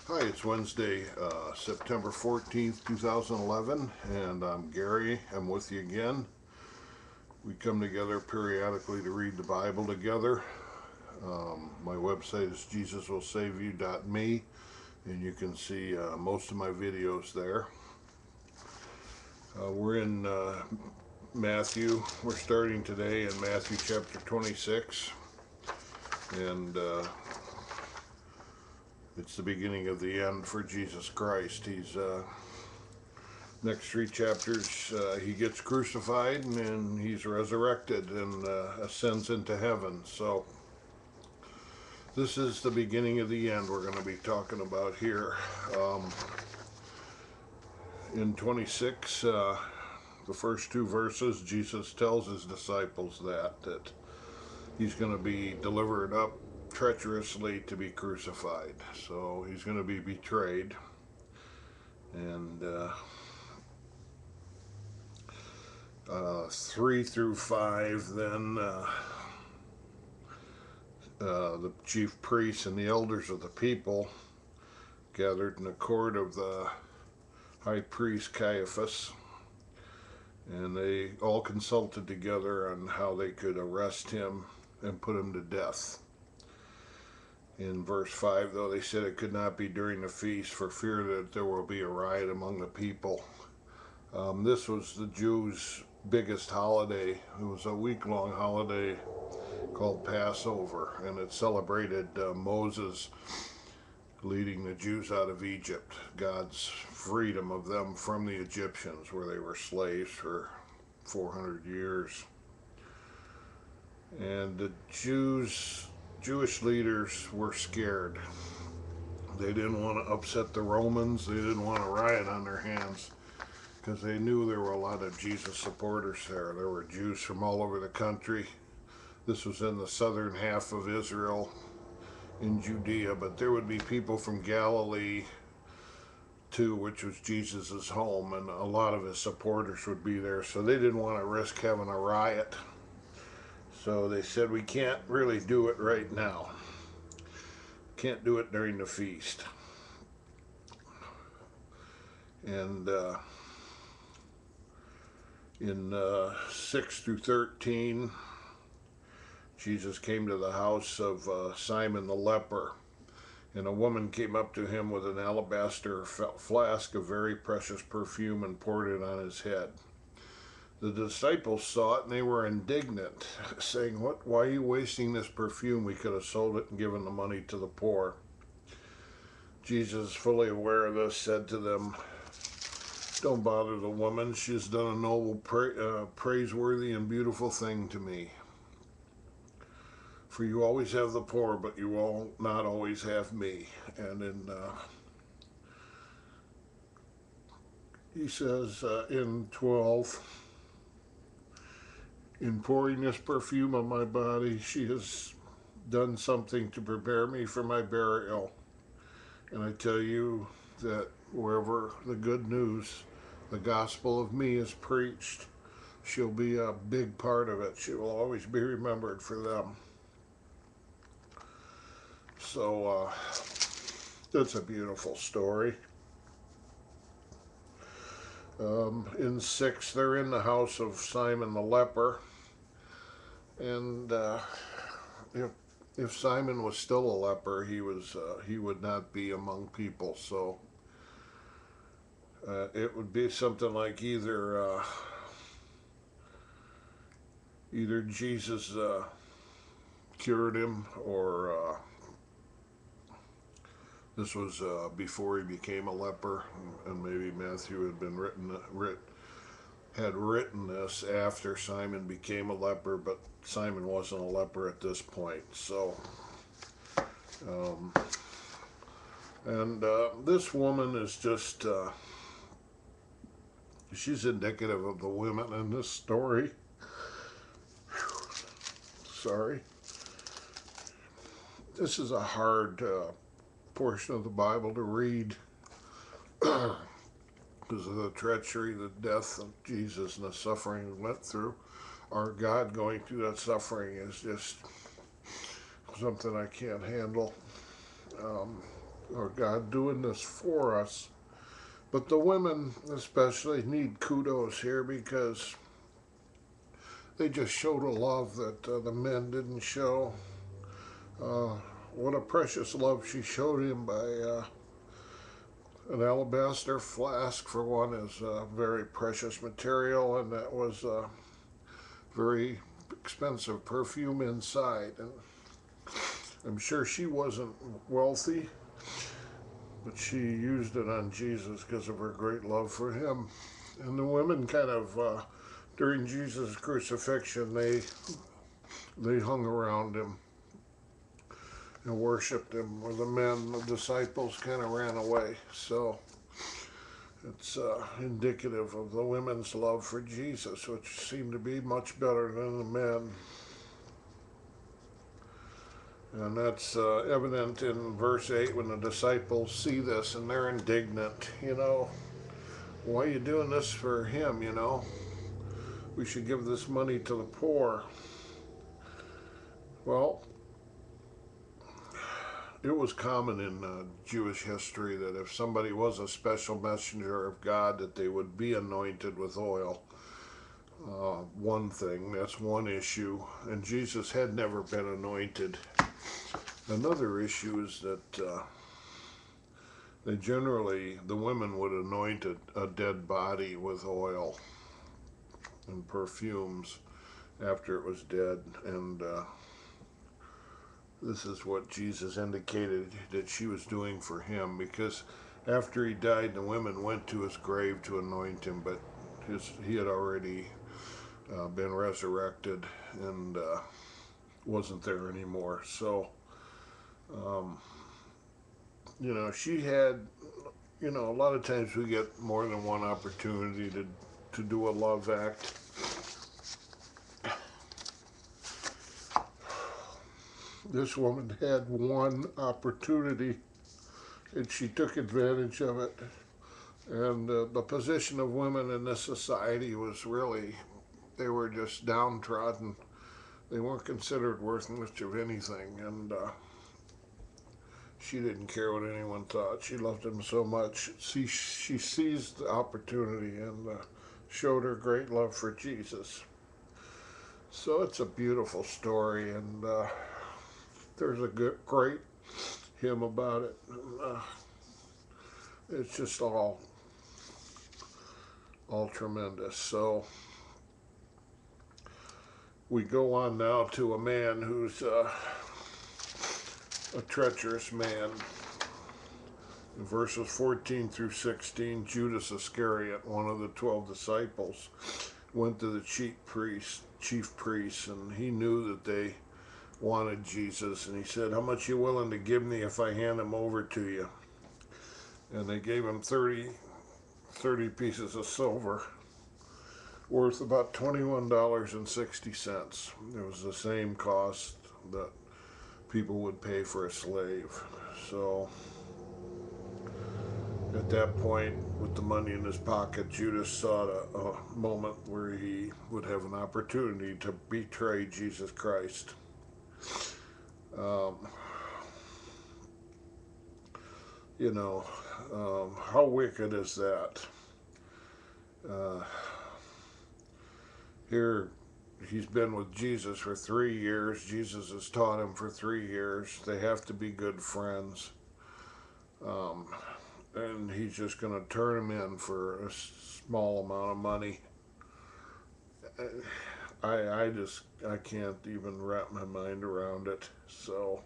Hi, it's Wednesday, September 14th, 2011, and I'm Gary. I'm with you again. We come together periodically to read the Bible together. My website is jesuswillsaveyou.me, and you can see most of my videos there. We're in Matthew. We're starting today in Matthew chapter 26, and it's the beginning of the end for Jesus Christ. He's next three chapters, he gets crucified and then he's resurrected and ascends into heaven. So this is the beginning of the end we're going to be talking about here. In 26, the first two verses, Jesus tells his disciples that he's going to be delivered up treacherously to be crucified. So he's going to be betrayed, and 3 through 5, then the chief priests and the elders of the people gathered in the court of the high priest Caiaphas, and they all consulted together on how they could arrest him and put him to death. In verse 5, though, they said it could not be during the feast for fear that there will be a riot among the people. This was the Jews' biggest holiday. It was a week-long holiday called Passover, and it celebrated Moses leading the Jews out of Egypt, God's freedom of them from the Egyptians, where they were slaves for 400 years. And the Jewish leaders were scared. They didn't want to upset the Romans. They didn't want a riot on their hands, because they knew there were a lot of Jesus supporters there. There were Jews from all over the country. This was in the southern half of Israel, in Judea, but there would be people from Galilee too, which was Jesus's home, and a lot of his supporters would be there, so they didn't want to risk having a riot. So they said, we can't really do it right now. Can't do it during the feast. And in 6 through 13, Jesus came to the house of Simon the leper, and a woman came up to him with an alabaster flask of very precious perfume and poured it on his head. The disciples saw it and they were indignant, saying, why are you wasting this perfume? We could have sold it and given the money to the poor. Jesus, fully aware of this, said to them, don't bother the woman. She has done a noble, praiseworthy, and beautiful thing to me. For you always have the poor, but you will not always have me. And he says in 12, in pouring this perfume on my body, she has done something to prepare me for my burial. And I tell you that wherever the good news, the gospel of me, is preached, she'll be a big part of it. She will always be remembered for them. So that's a beautiful story. In 6, they're in the house of Simon the leper, and if Simon was still a leper, he would not be among people. So it would be something like either Jesus cured him, or this was before he became a leper, and maybe Matthew had written this after Simon became a leper, but Simon wasn't a leper at this point. So, this woman is just, she's indicative of the women in this story. Sorry. This is a hard portion of the Bible to read because of the treachery, the death of Jesus, and the suffering he went through. Our God going through that suffering is just something I can't handle. or God doing this for us. But the women especially need kudos here because they just showed a love that the men didn't show. Uh, what a precious love she showed him by an alabaster flask, for one, is a very precious material, and that was very expensive perfume inside. And I'm sure she wasn't wealthy, but she used it on Jesus because of her great love for him. And the women kind of, during Jesus' crucifixion, they hung around him and worshipped him, where the men, the disciples, kind of ran away. So it's indicative of the women's love for Jesus, which seemed to be much better than the men. And that's evident in verse 8 when the disciples see this and they're indignant. Why are you doing this for him, We should give this money to the poor. Well, it was common in Jewish history that if somebody was a special messenger of God, that they would be anointed with oil. One thing, that's one issue. And Jesus had never been anointed. Another issue is that the women would anoint a dead body with oil and perfumes after it was dead. And this is what Jesus indicated that she was doing for him, because after he died, the women went to his grave to anoint him, but he had already been resurrected and wasn't there anymore. So, she had, a lot of times we get more than one opportunity to do a love act. This woman had one opportunity, and she took advantage of it. And the position of women in this society was really, they were just downtrodden. They weren't considered worth much of anything. And she didn't care what anyone thought. She loved him so much. She seized the opportunity and showed her great love for Jesus. So it's a beautiful story, and there's a great hymn about it. It's just all tremendous. So we go on now to a man who's a treacherous man. In verses 14 through 16, Judas Iscariot, one of the 12 disciples, went to the chief priests, and he knew that they wanted Jesus, and he said, "How much are you willing to give me if I hand him over to you?" And they gave him 30 pieces of silver, worth about $21.60. It was the same cost that people would pay for a slave. So at that point, with the money in his pocket, Judas saw a moment where he would have an opportunity to betray Jesus Christ. How wicked is that? Here, he's been with Jesus for 3 years. Jesus has taught him for 3 years. They have to be good friends. And he's just going to turn him in for a small amount of money. I can't even wrap my mind around it. So,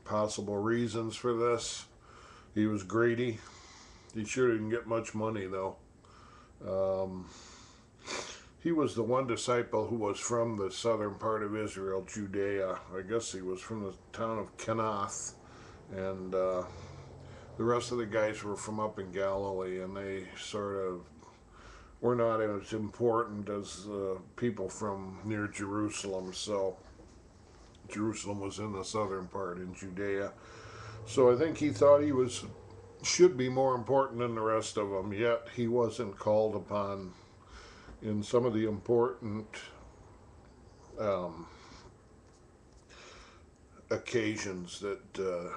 possible reasons for this: he was greedy. He sure didn't get much money, though. He was the one disciple who was from the southern part of Israel, Judea. I guess he was from the town of Kenath, and the rest of the guys were from up in Galilee, and they sort of were not as important as people from near Jerusalem. So Jerusalem was in the southern part in Judea. So I think he thought he should be more important than the rest of them, yet he wasn't called upon in some of the important occasions that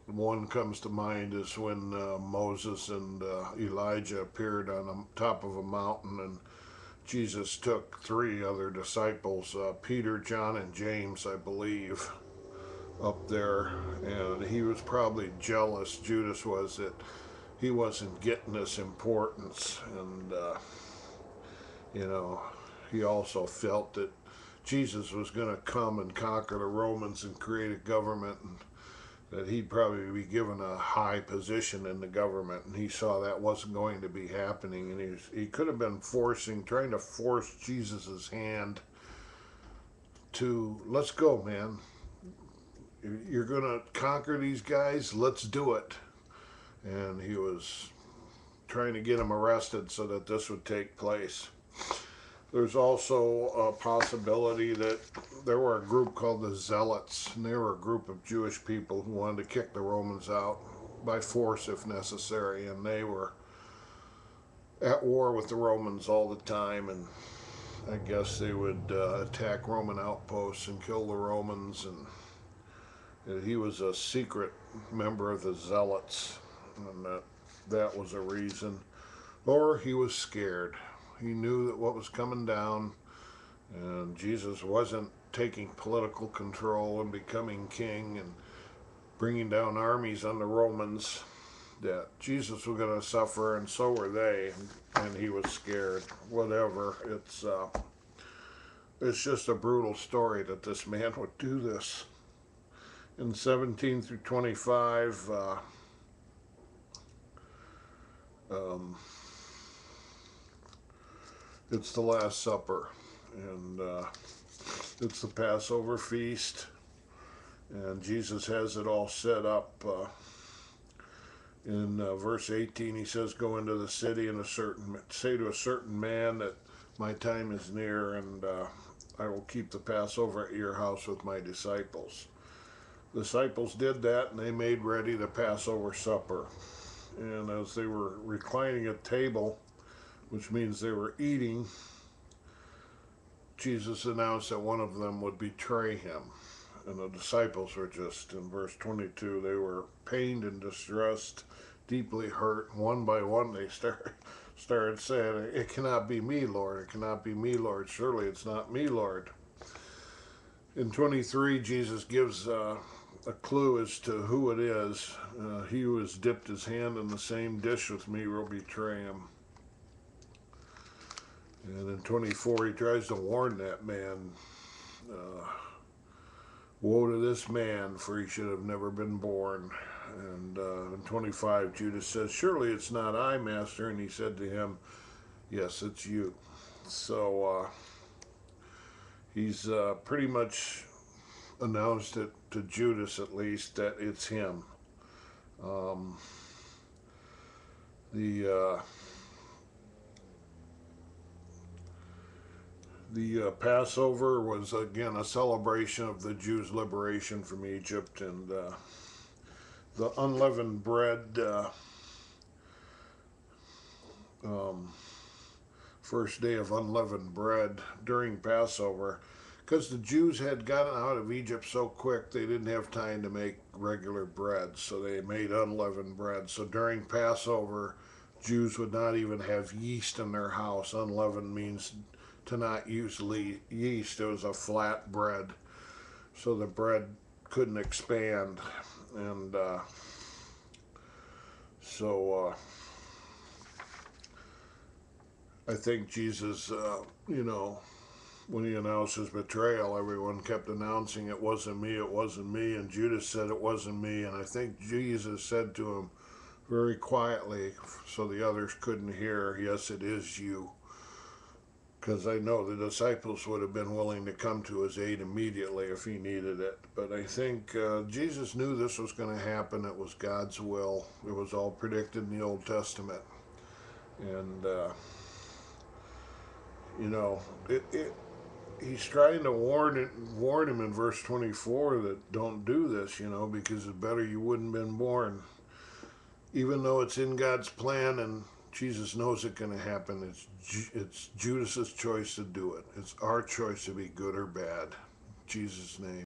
one comes to mind is when Moses and Elijah appeared on the top of a mountain, and Jesus took three other disciples, Peter, John, and James, I believe, up there, and he was probably jealous, Judas was, that he wasn't getting this importance, and you know, he also felt that Jesus was going to come and conquer the Romans and create a government, and that he'd probably be given a high position in the government, and he saw that wasn't going to be happening, and he could have been trying to force Jesus's hand to, let's go, man. You're going to conquer these guys, let's do it. And he was trying to get him arrested so that this would take place. There's also a possibility that there were a group called the Zealots, and they were a group of Jewish people who wanted to kick the Romans out by force if necessary, and they were at war with the Romans all the time, and I guess they would attack Roman outposts and kill the Romans, and he was a secret member of the Zealots, and that was a reason. Or he was scared. He knew that what was coming down, and Jesus wasn't taking political control and becoming king and bringing down armies on the Romans, that Jesus was going to suffer, and so were they, and he was scared. Whatever. It's just a brutal story that this man would do this. In 17 through 25, it's the Last Supper, and it's the Passover feast, and Jesus has it all set up. In verse 18, he says, "Go into the city and say to a certain man that my time is near, and I will keep the Passover at your house with my disciples." The disciples did that, and they made ready the Passover supper. And as they were reclining at table, which means they were eating, Jesus announced that one of them would betray him. And the disciples were just, in verse 22, they were pained and distressed, deeply hurt. One by one they started saying, "It cannot be me, Lord. It cannot be me, Lord. Surely it's not me, Lord." In 23, Jesus gives a clue as to who it is. He who has dipped his hand in the same dish with me will betray him. And in 24, he tries to warn that man, woe to this man, for he should have never been born. And in 25, Judas says, "Surely it's not I, Master." And he said to him, "Yes, it's you." So he's pretty much announced it to Judas, at least, that it's him. The Passover was again a celebration of the Jews' liberation from Egypt, and the unleavened bread, first day of unleavened bread during Passover, because the Jews had gotten out of Egypt so quick they didn't have time to make regular bread, so they made unleavened bread. So during Passover, Jews would not even have yeast in their house. Unleavened means to not use yeast. It was a flat bread, so the bread couldn't expand, and so I think Jesus, when he announced his betrayal, everyone kept announcing, "It wasn't me, it wasn't me," and Judas said, "It wasn't me," and I think Jesus said to him very quietly, so the others couldn't hear, "Yes, it is you." Because I know the disciples would have been willing to come to his aid immediately if he needed it. But I think Jesus knew this was going to happen. It was God's will. It was all predicted in the Old Testament. And, he's trying to warn him in verse 24 that don't do this, because it's better you wouldn't have been born. Even though it's in God's plan and Jesus knows it's going to happen, it's Judas's choice to do it. It's our choice to be good or bad. In Jesus' name.